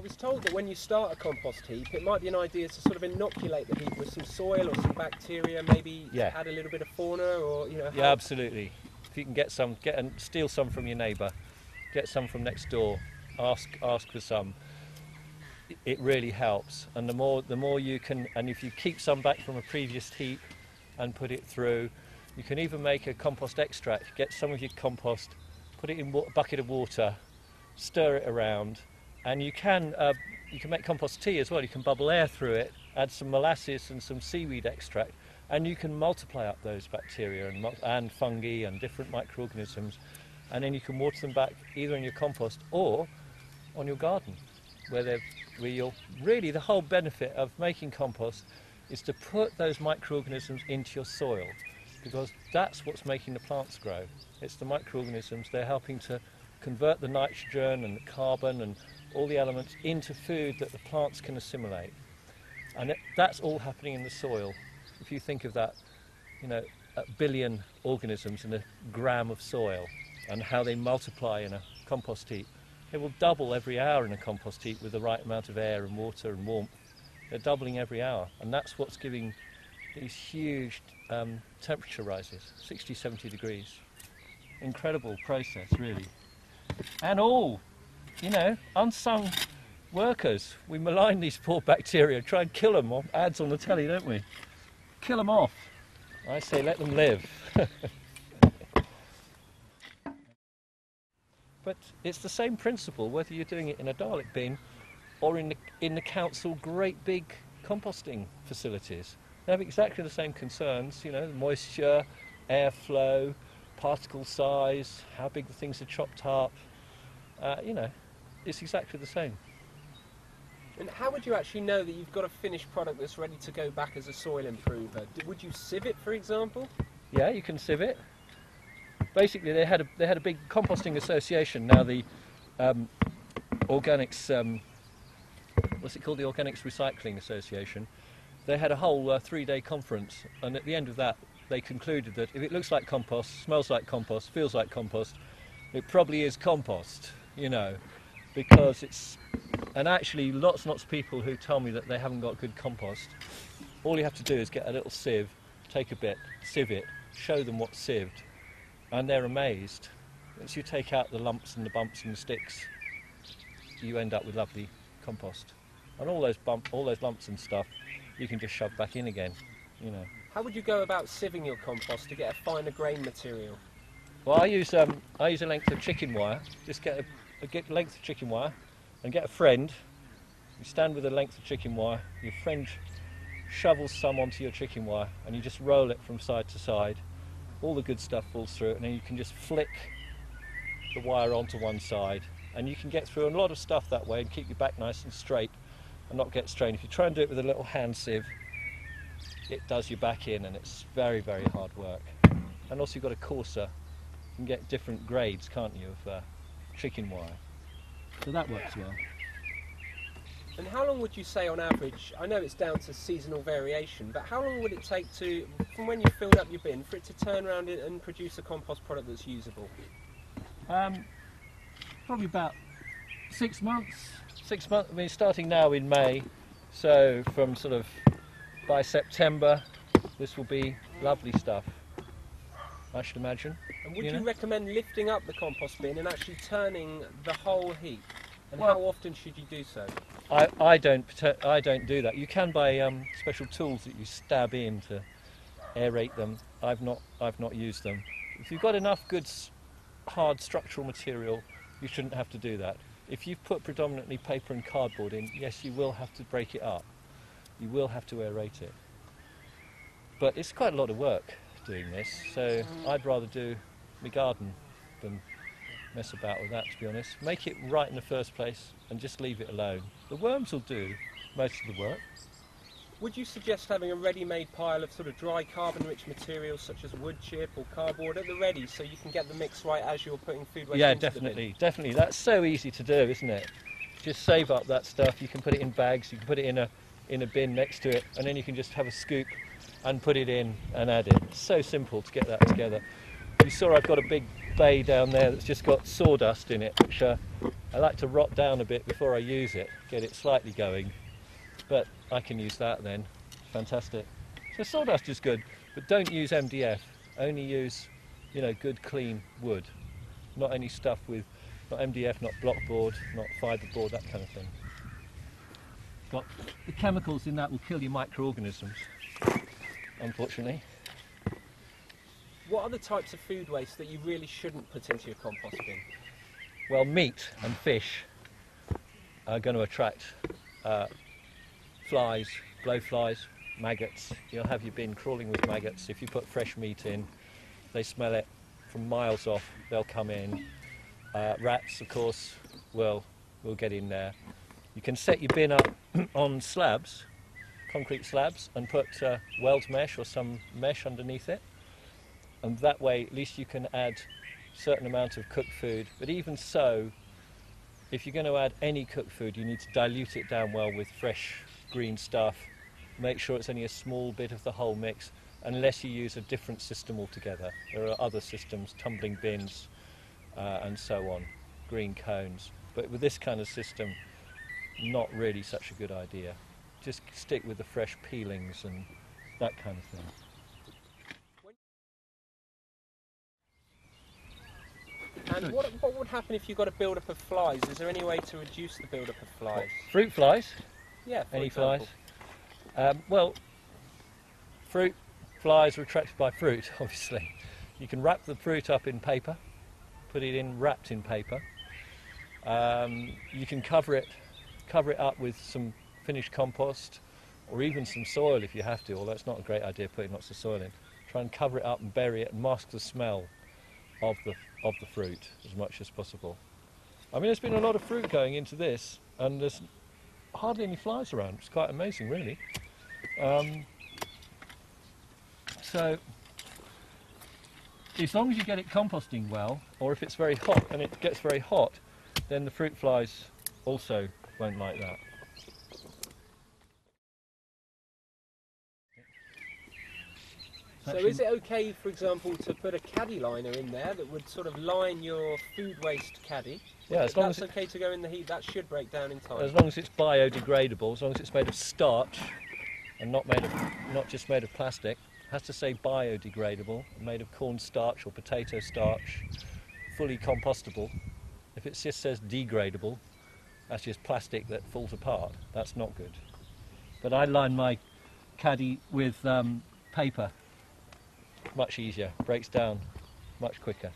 was told that when you start a compost heap, it might be an idea to sort of inoculate the heap with some soil or some bacteria, maybe add a little bit of fauna, or Yeah, absolutely. If you can get some, steal some from your neighbour, get some from next door, ask for some. It really helps, and the more you can, and if you keep some back from a previous heap and put it through, you can even make a compost extract. Get some of your compost, put it in a bucket of water, stir it around, and you can make compost tea as well. You can bubble air through it, add some molasses and some seaweed extract, and you can multiply up those bacteria and fungi and different microorganisms, and then you can water them back either in your compost or on your garden, where you'll really, the whole benefit of making compost is to put those microorganisms into your soil, because that's what's making the plants grow. It's the microorganisms. They're helping to convert the nitrogen and the carbon and all the elements into food that the plants can assimilate. And that's all happening in the soil. If you think of that, a billion organisms in a gram of soil and how they multiply in a compost heap. It will double every hour in a compost heap with the right amount of air and water and warmth. They're doubling every hour, and that's what's giving these huge temperature rises, 60, 70 degrees. Incredible process, really. And all, unsung workers. We malign these poor bacteria, try and kill them, ads on the telly, don't we? Kill them off. I say let them live. But it's the same principle whether you're doing it in a Dalek bin or in the council great big composting facilities. They have exactly the same concerns, the moisture, airflow, particle size, how big the things are chopped up. It's exactly the same. And how would you actually know that you've got a finished product that's ready to go back as a soil improver? Would you sieve it, for example? Yeah, you can sieve it. Basically, they had a big composting association. Now the organics, what's it called? The Organics Recycling Association. They had a whole 3-day conference, and at the end of that, they concluded that if it looks like compost, smells like compost, feels like compost, it probably is compost. Because it's, and actually lots and lots of people who tell me that they haven't got good compost, all you have to do is get a little sieve, take a bit, sieve it, show them what's sieved, and they're amazed. Once you take out the lumps and the bumps and the sticks, you end up with lovely compost. And all those lumps and stuff, you can just shove back in again, How would you go about sieving your compost to get a finer grain material? Well, I use a length of chicken wire. Just get a length of chicken wire and get a friend. You stand with a length of chicken wire, your friend shovels some onto your chicken wire, and you just roll it from side to side. All the good stuff falls through it, and then you can just flick the wire onto one side, and you can get through a lot of stuff that way and keep your back nice and straight and not get strained. If you try and do it with a little hand sieve, it does your back in, and it's very, very hard work. And also you've got a coarser, you can get different grades, can't you, of chicken wire. So that works well. And how long would you say on average, I know it's down to seasonal variation, but how long would it take from when you filled up your bin, for it to turn around and produce a compost product that's usable? Probably about 6 months. 6 months, I mean, starting now in May, so from sort of by September, this will be lovely stuff, I should imagine. And would you recommend lifting up the compost bin and actually turning the whole heap? And how often should you do so? I don't do that. You can buy special tools that you stab in to aerate them. I've not used them. If you've got enough good hard structural material, you shouldn't have to do that. If you've put predominantly paper and cardboard in, yes, you will have to break it up. You will have to aerate it. But it's quite a lot of work doing this, so I'd rather do my garden than mess about with that, to be honest. Make it right in the first place and just leave it alone. The worms will do most of the work. Would you suggest having a ready-made pile of sort of dry carbon-rich materials such as wood chip or cardboard at the ready, so you can get the mix right as you're putting food waste into the bin? Definitely. That's so easy to do, isn't it? Just save up that stuff. You can put it in bags. You can put it in a bin next to it, and then you can just have a scoop and put it in and add it. It's so simple to get that together. You saw I've got a big bay down there that's just got sawdust in it, which I like to rot down a bit before I use it, get it slightly going. But I can use that then. Fantastic. So sawdust is good, but don't use MDF. Only use, you know, good clean wood. Not any stuff with, not MDF, not blockboard, not fiberboard, that kind of thing. Got the chemicals in that will kill your microorganisms, unfortunately. What are the types of food waste that you really shouldn't put into your compost bin? Well, meat and fish are going to attract flies, blowflies, maggots. You'll have your bin crawling with maggots. If you put fresh meat in, they smell it from miles off, they'll come in. Rats, of course, will get in there. You can set your bin up on slabs, concrete slabs, and put weld mesh or some mesh underneath it. And that way, at least you can add a certain amount of cooked food. But even so, if you're going to add any cooked food, you need to dilute it down well with fresh green stuff. Make sure it's only a small bit of the whole mix, unless you use a different system altogether. There are other systems, tumbling bins, and so on, green cones. But with this kind of system, not really such a good idea. Just stick with the fresh peelings and that kind of thing. And what would happen if you got a build-up of flies? Is there any way to reduce the build-up of flies? What, fruit flies? Yeah, for Any example. flies? Well, fruit flies are attracted by fruit, obviously. You can wrap the fruit up in paper, put it in wrapped in paper. You can cover it up with some finished compost, or even some soil if you have to, although it's not a great idea putting lots of soil in. Try and cover it up and bury it and mask the smell of the fruit as much as possible. I mean, there's been a lot of fruit going into this, and there's hardly any flies around. It's quite amazing, really. So, as long as you get it composting well, or if it's very hot and it gets very hot, then the fruit flies also won't like that. So is it okay, for example, to put a caddy liner in there that would sort of line your food waste caddy? Yeah, as long as that's okay to go in the heap, that should break down in time. As long as it's biodegradable, as long as it's made of starch and not just made of plastic. It has to say biodegradable, made of corn starch or potato starch, fully compostable. If it just says degradable, that's just plastic that falls apart. That's not good. But I line my caddy with paper. Much easier, breaks down much quicker.